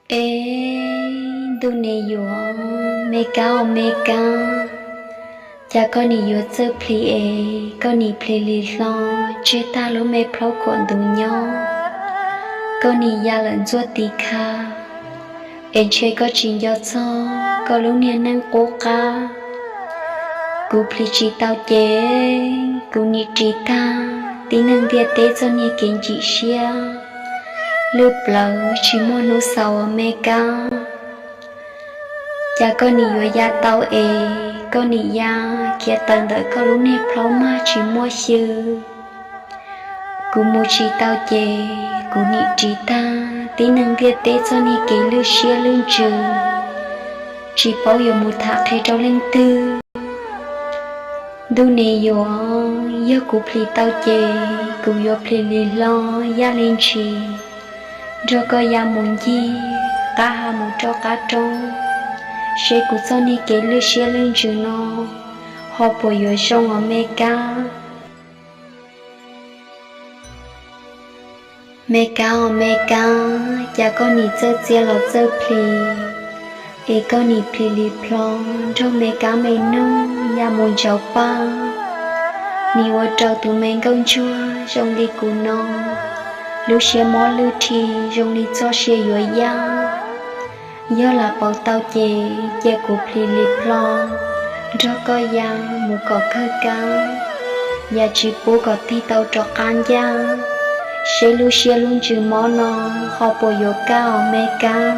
Ê, đu nè yo, mê cao, cha con nì yo chơ pli ê, con nì pli li lo, chế ta lô mê plau cuộn đu nhau, con nì ya lần chua tì kha, ê chế có chín yo cho, có lúc nè năng cố ca, cú pli chi tao chế, cú nì chi ta, tí nâng địa tế cho nì kiến chị xia. Lưu bờ chỉ muốn nấu sầu mê cao, cha con nì yo ya tao ê, con nì ya kia tận đợi con lúc nè plau ma chỉ mua sư, cú mua chỉ tao chê, cú nị chỉ ta, tí năng kia tế cho nì kỹ lưu xia lưng trừ, chỉ bảo yo một thạc thay trâu lên tư, đu nè yo, yo cú pli tao chê, cú yo pli li lo ya lên trì. Rồi có ya muốn gì cả hà muốn cho cả trông sẽ cũng cho ni kể lưu xe lên chữ nó họ bồi yo trong ở mê ca cha con ni chơi chia lọ chơi pli e con ni pli li plong trong mê ca mê nông ya muốn cháu pa ni wo trâu tụi mình công chúa trong đi cù non lưu xe mỏ lưu thì dùng đi cho xe yo ya do là bảo tao chè của pli li plong cho có ya một cỏ khơi cao ya chỉ bố có thi tao cho can ya sẽ lưu xe luôn chữ mỏ nó họ bồi yo cao mê cao